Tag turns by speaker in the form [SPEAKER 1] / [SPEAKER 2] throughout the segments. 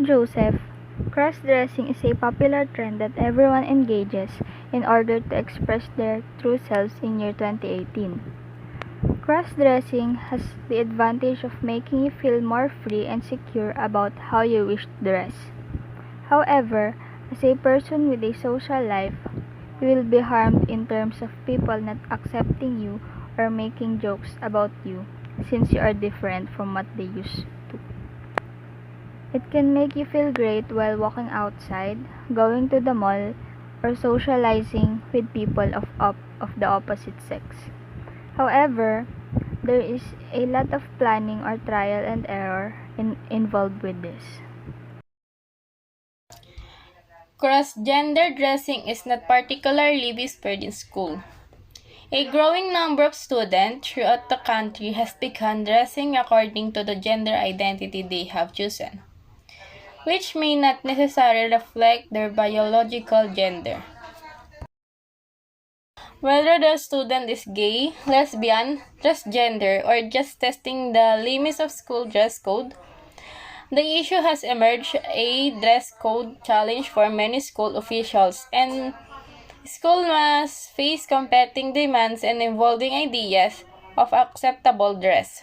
[SPEAKER 1] Joseph, cross-dressing is a popular trend that everyone engages in order to express their true selves in year 2018. Cross-dressing has the advantage of making you feel more free and secure about how you wish to dress. However, as a person with a social life, you will be harmed in terms of people not accepting you or making jokes about you since you are different from what they used to. It can make you feel great while walking outside, going to the mall, or socializing with people of the opposite sex. However, there is a lot of planning or trial and error involved with this.
[SPEAKER 2] Cross-gender dressing is not particularly whispered in school. A growing number of students throughout the country has begun dressing according to the gender identity they have chosen, which may not necessarily reflect their biological gender. Whether the student is gay, lesbian, transgender, or just testing the limits of school dress code, the issue has emerged a dress code challenge for many school officials, and school must face competing demands and evolving ideas of acceptable dress.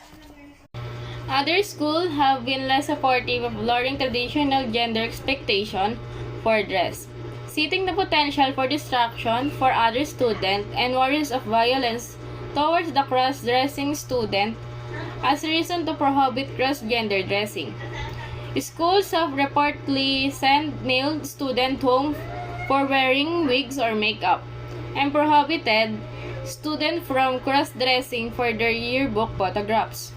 [SPEAKER 2] Other schools have been less supportive of lowering traditional gender expectation for dress, citing the potential for distraction for other students and worries of violence towards the cross-dressing student as a reason to prohibit cross-gender dressing. Schools have reportedly sent male students home for wearing wigs or makeup, and prohibited students from cross-dressing for their yearbook photographs.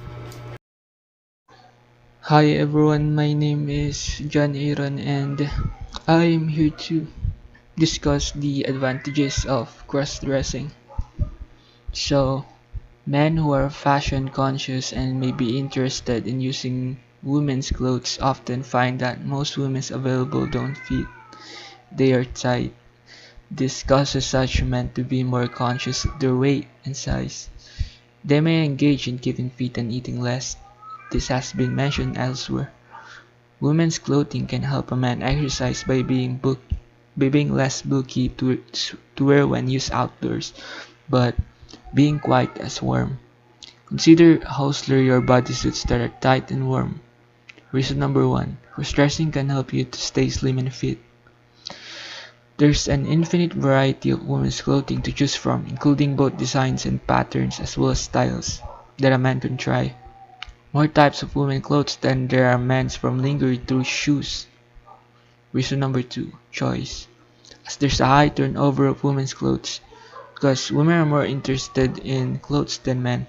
[SPEAKER 3] Hi everyone, my name is John Aaron and I am here to discuss the advantages of cross-dressing. So, men who are fashion conscious and may be interested in using women's clothes often find that most women's available don't fit. They are tight. This causes such men to be more conscious of their weight and size. They may engage in keeping fit and eating less. This has been mentioned elsewhere. Women's clothing can help a man exercise by being less bulky to wear when used outdoors, but being quite as warm. Consider how your bodysuits that are tight and warm. Reason number 1. Cross-dressing can help you to stay slim and fit. There's an infinite variety of women's clothing to choose from, including both designs and patterns as well as styles that a man can try. More types of women's clothes than there are men's from lingerie to shoes. Reason number 2. Choice. As there's a high turnover of women's clothes, because women are more interested in clothes than men,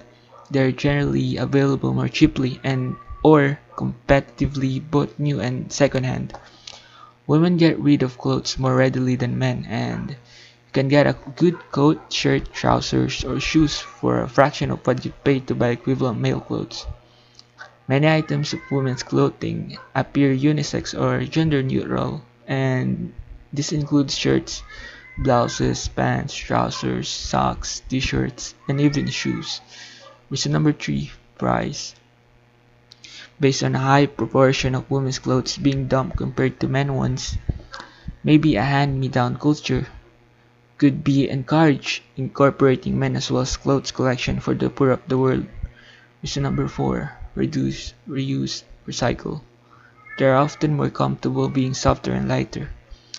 [SPEAKER 3] they are generally available more cheaply and or competitively both new and second-hand. Women get rid of clothes more readily than men, and you can get a good coat, shirt, trousers, or shoes for a fraction of what you pay to buy equivalent male clothes. Many items of women's clothing appear unisex or gender neutral, and this includes shirts, blouses, pants, trousers, socks, t-shirts, and even shoes. Reason number 3. Price. Based on a high proportion of women's clothes being dumped compared to men ones, maybe a hand-me-down culture could be encouraged incorporating men as well as clothes collection for the poor of the world. Reason number 4. Reduce, reuse, recycle. They are often more comfortable being softer and lighter.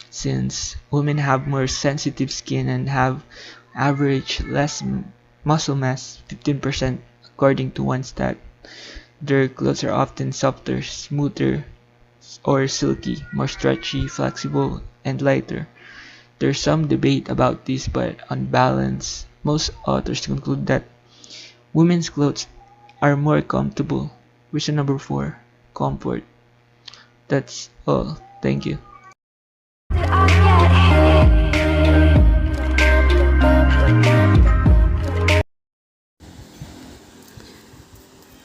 [SPEAKER 3] Since women have more sensitive skin and have average less muscle mass, 15% according to one stat, their clothes are often softer, smoother, or silky, more stretchy, flexible, and lighter. There's some debate about this, but on balance, most authors conclude that women's clothes are more comfortable. Reason number 4. Comfort. That's all. Thank you.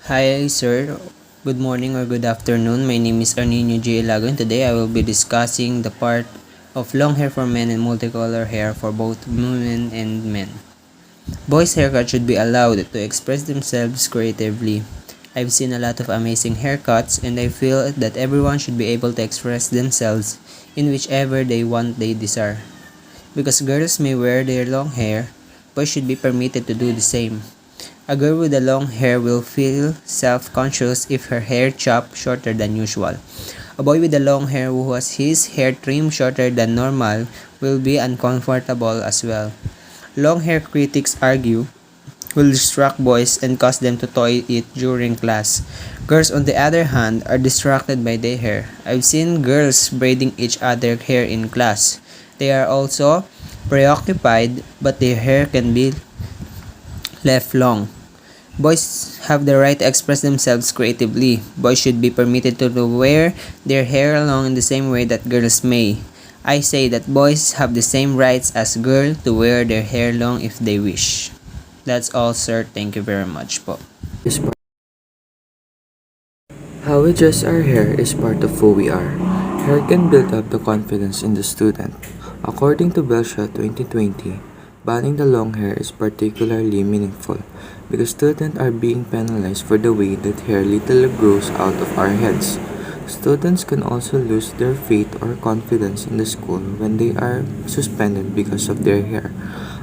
[SPEAKER 4] Hi, sir. Good morning or good afternoon. My name is Arnino J. Ilago, and today I will be discussing the part of long hair for men and multicolor hair for both women and men. Boys' haircut should be allowed to express themselves creatively. I've seen a lot of amazing haircuts and I feel that everyone should be able to express themselves in whichever they want they desire. Because girls may wear their long hair, boys should be permitted to do the same. A girl with a long hair will feel self-conscious if her hair chopped shorter than usual. A boy with a long hair who has his hair trimmed shorter than normal will be uncomfortable as well. Long hair critics argue will distract boys and cause them to toy it during class. Girls, on the other hand, are distracted by their hair. I've seen girls braiding each other's hair in class. They are also preoccupied, but their hair can be left long. Boys have the right to express themselves creatively. Boys should be permitted to wear their hair long in the same way that girls may. I say that boys have the same rights as girls to wear their hair long if they wish. That's all, sir. Thank you very much po.
[SPEAKER 5] How we dress our hair is part of who we are. Hair can build up the confidence in the student. According to Belsha 2020, banning the long hair is particularly meaningful because students are being penalized for the way that hair literally grows out of our heads. Students can also lose their faith or confidence in the school when they are suspended because of their hair.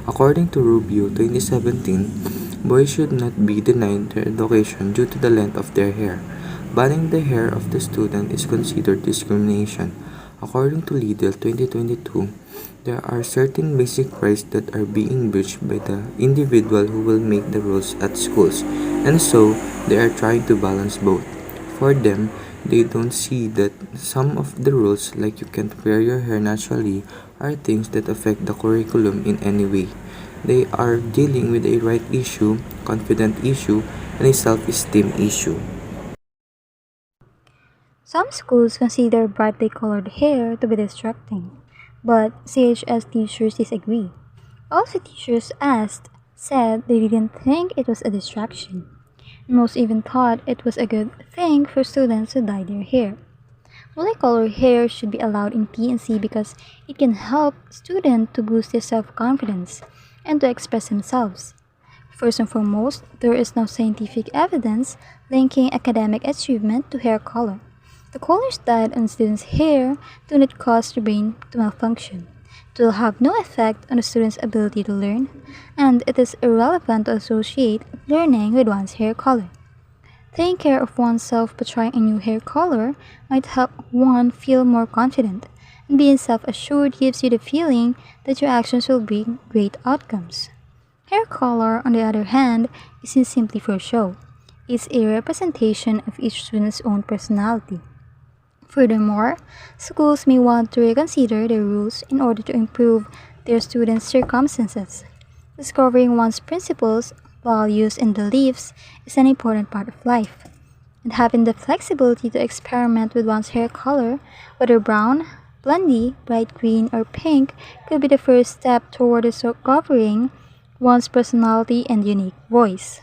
[SPEAKER 5] According to Rubio 2017, boys should not be denied their education due to the length of their hair. Banning the hair of the student is considered discrimination. According to Lidl 2022, there are certain basic rights that are being breached by the individual who will make the rules at schools, and so they are trying to balance both. For them, they don't see that some of the rules, like you can't wear your hair naturally, are things that affect the curriculum in any way. They are dealing with a right issue, confident issue, and a self-esteem issue.
[SPEAKER 1] Some schools consider brightly colored hair to be distracting, but CHS teachers disagree. All the teachers asked said they didn't think it was a distraction. Most even thought it was a good thing for students to dye their hair. Multicolored hair should be allowed in P&C because it can help students to boost their self-confidence and to express themselves. First and foremost, there is no scientific evidence linking academic achievement to hair color. The colors dyed on students' hair do not cause the brain to malfunction. It will have no effect on the student's ability to learn, and it is irrelevant to associate learning with one's hair color. Taking care of oneself by trying a new hair color might help one feel more confident, and being self-assured gives you the feeling that your actions will bring great outcomes. Hair color, on the other hand, isn't simply for show. It's a representation of each student's own personality. Furthermore, schools may want to reconsider their rules in order to improve their students' circumstances. Discovering one's principles, values, and beliefs is an important part of life. And having the flexibility to experiment with one's hair color, whether brown, blondie, bright green, or pink, could be the first step toward discovering one's personality and unique voice.